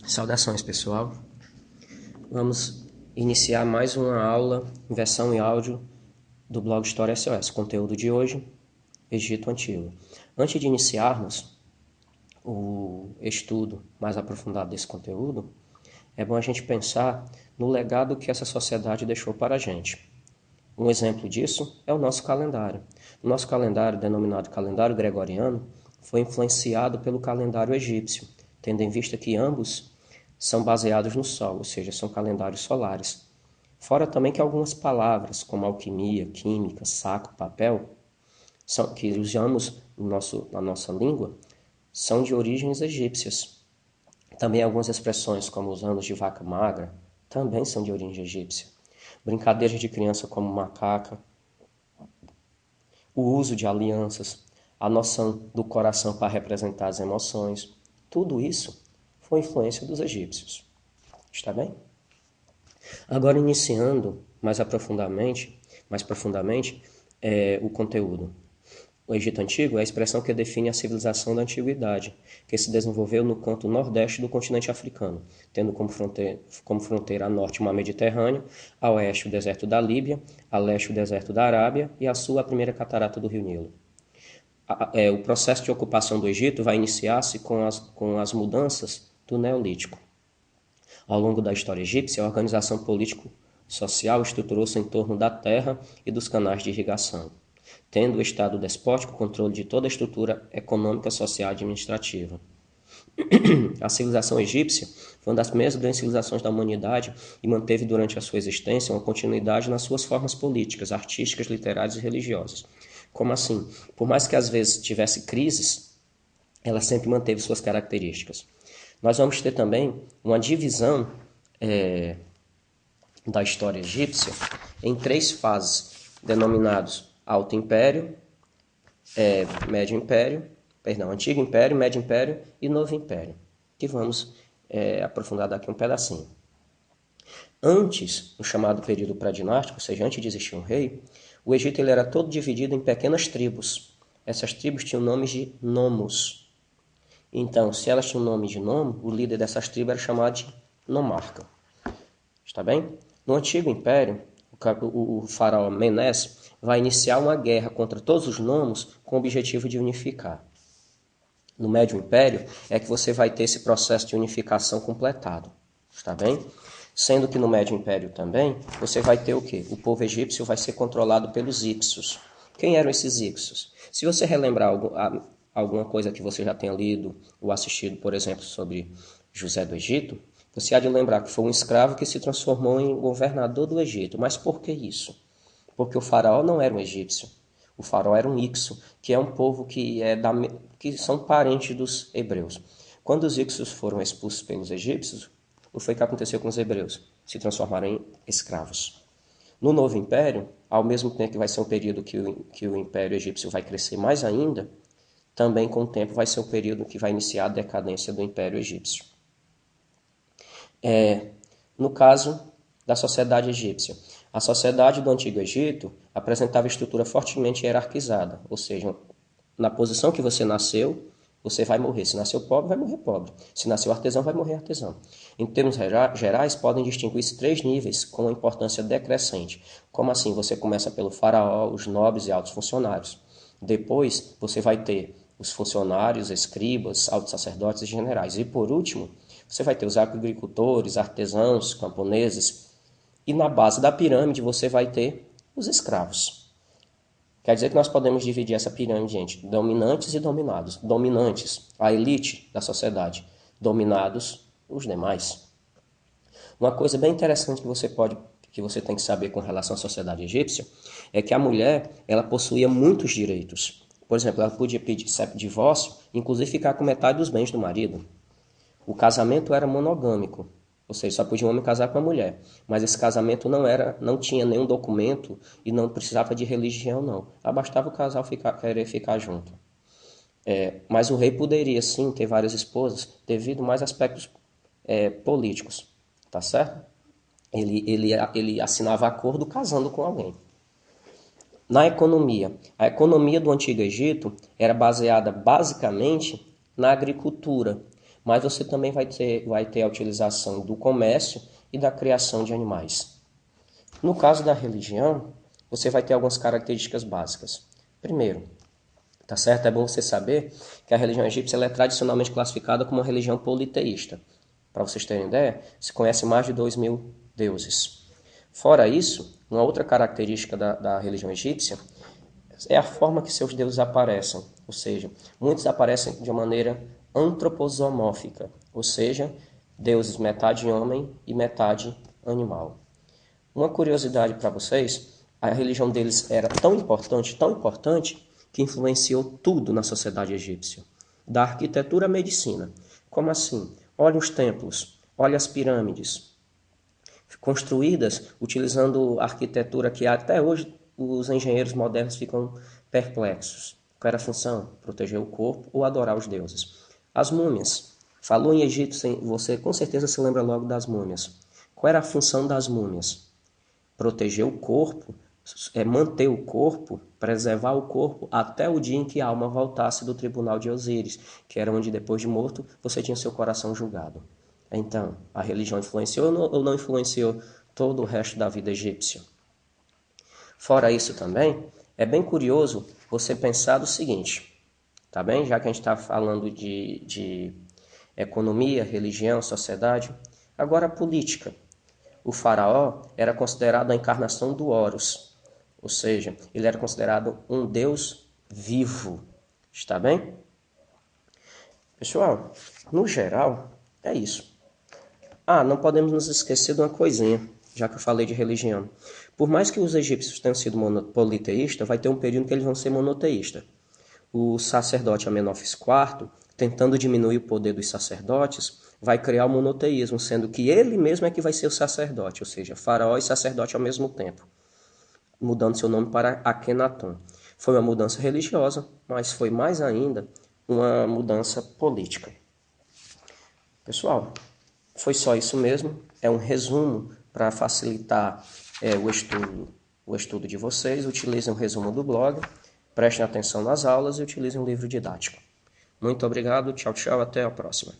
Saudações, pessoal. Vamos iniciar mais uma aula em versão em áudio do blog História SOS. Conteúdo de hoje, Egito Antigo. Antes de iniciarmos o estudo mais aprofundado desse conteúdo, é bom a gente pensar no legado que essa sociedade deixou para a gente. Um exemplo disso é o nosso calendário. O nosso calendário, denominado calendário gregoriano, foi influenciado pelo calendário egípcio, tendo em vista que ambos são baseados no Sol, ou seja, são calendários solares. Fora também que algumas palavras, como alquimia, química, saco, papel, que usamos na nossa língua, são de origens egípcias. Também algumas expressões, como os anos de vaca magra, também são de origem egípcia. Brincadeiras de criança como macaca, o uso de alianças, a noção do coração para representar as emoções, tudo isso foi influência dos egípcios. Está bem? Agora, iniciando mais profundamente o conteúdo. O Egito Antigo é a expressão que define a civilização da antiguidade, que se desenvolveu no canto nordeste do continente africano, tendo como fronteira a norte o mar Mediterrâneo, a oeste o deserto da Líbia, a leste o deserto da Arábia e a sul a primeira catarata do rio Nilo. O processo de ocupação do Egito vai iniciar-se com as mudanças do Neolítico. Ao longo da história egípcia, a organização político-social estruturou-se em torno da terra e dos canais de irrigação, tendo o Estado despótico controle de toda a estrutura econômica, social e administrativa. A civilização egípcia foi uma das primeiras grandes civilizações da humanidade e manteve durante a sua existência uma continuidade nas suas formas políticas, artísticas, literárias e religiosas. Como assim? Por mais que às vezes tivesse crises, ela sempre manteve suas características. Nós vamos ter também uma divisão da história egípcia em 3 fases, denominados Alto Império, Antigo Império, Médio Império e Novo Império, que vamos aprofundar daqui um pedacinho. Antes, no chamado período pré-dinástico, ou seja, antes de existir um rei, o Egito ele era todo dividido em pequenas tribos. Essas tribos tinham nomes de nomos. Então, se elas tinham nome de nomo, o líder dessas tribos era chamado de nomarca. Está bem? No Antigo Império, o faraó Menés vai iniciar uma guerra contra todos os nomos com o objetivo de unificar. No Médio Império é que você vai ter esse processo de unificação completado. Está bem? Sendo que no Médio Império também, você vai ter o quê? O povo egípcio vai ser controlado pelos Hicsos. Quem eram esses Hicsos? Se você relembrar alguma coisa que você já tenha lido ou assistido, por exemplo, sobre José do Egito, você há de lembrar que foi um escravo que se transformou em governador do Egito. Mas por que isso? Porque o faraó não era um egípcio. O faraó era um Hicso, que é um povo que são parentes dos hebreus. Quando os Hicsos foram expulsos pelos egípcios, o que foi que aconteceu com os hebreus? Se transformaram em escravos. No Novo Império, ao mesmo tempo que vai ser um período que o Império Egípcio vai crescer mais ainda, também com o tempo vai ser um período que vai iniciar a decadência do Império Egípcio. No caso da sociedade egípcia, a sociedade do Antigo Egito apresentava estrutura fortemente hierarquizada, ou seja, na posição que você nasceu, você vai morrer. Se nasceu pobre, vai morrer pobre. Se nasceu artesão, vai morrer artesão. Em termos gerais, podem distinguir-se 3 níveis com uma importância decrescente. Como assim? Você começa pelo faraó, os nobres e altos funcionários. Depois, você vai ter os funcionários, escribas, altos sacerdotes e generais. E por último, você vai ter os agricultores, artesãos, camponeses. E na base da pirâmide você vai ter os escravos. Quer dizer que nós podemos dividir essa pirâmide entre dominantes e dominados. Dominantes, a elite da sociedade. Dominados, os demais. Uma coisa bem interessante que você tem que saber com relação à sociedade egípcia é que a mulher ela possuía muitos direitos. Por exemplo, ela podia pedir divórcio, inclusive ficar com metade dos bens do marido. O casamento era monogâmico, ou seja, só podia um homem casar com a mulher. Mas esse casamento não tinha nenhum documento e não precisava de religião, não. Bastava o casal querer ficar junto. Mas o rei poderia, sim, ter várias esposas devido mais a aspectos políticos, tá certo? Ele assinava acordo casando com alguém. Na economia, a economia do Antigo Egito era baseada basicamente na agricultura, mas você também vai ter a utilização do comércio e da criação de animais. No caso da religião, você vai ter algumas características básicas. Primeiro, tá certo? É bom você saber que a religião egípcia ela é tradicionalmente classificada como uma religião politeísta. Para vocês terem ideia, se conhece mais de 2.000 deuses. Fora isso, uma outra característica da religião egípcia é a forma que seus deuses aparecem. Ou seja, muitos aparecem de uma maneira antroposomórfica, ou seja, deuses metade homem e metade animal. Uma curiosidade para vocês, a religião deles era tão importante, que influenciou tudo na sociedade egípcia. Da arquitetura à medicina. Como assim? Olha os templos, olha as pirâmides, construídas utilizando arquitetura que até hoje os engenheiros modernos ficam perplexos. Qual era a função? Proteger o corpo ou adorar os deuses. As múmias. Falou em Egito, você com certeza se lembra logo das múmias. Qual era a função das múmias? Proteger o corpo, manter o corpo, preservar o corpo até o dia em que a alma voltasse do tribunal de Osíris, que era onde depois de morto você tinha seu coração julgado. Então, a religião influenciou ou não influenciou todo o resto da vida egípcia? Fora isso também, é bem curioso você pensar do seguinte, tá bem? Já que a gente está falando de economia, religião, sociedade, agora a política. O faraó era considerado a encarnação do Horus, ou seja, ele era considerado um deus vivo, está bem? Pessoal, no geral, é isso. Não podemos nos esquecer de uma coisinha, já que eu falei de religião. Por mais que os egípcios tenham sido politeístas, vai ter um período que eles vão ser monoteístas. O sacerdote Amenófis IV, tentando diminuir o poder dos sacerdotes, vai criar o monoteísmo, sendo que ele mesmo é que vai ser o sacerdote, ou seja, faraó e sacerdote ao mesmo tempo, mudando seu nome para Akhenaton. Foi uma mudança religiosa, mas foi mais ainda uma mudança política. Pessoal, foi só isso mesmo, é um resumo para facilitar o estudo de vocês. Utilizem o resumo do blog, prestem atenção nas aulas e utilizem um livro didático. Muito obrigado, tchau, tchau, até a próxima.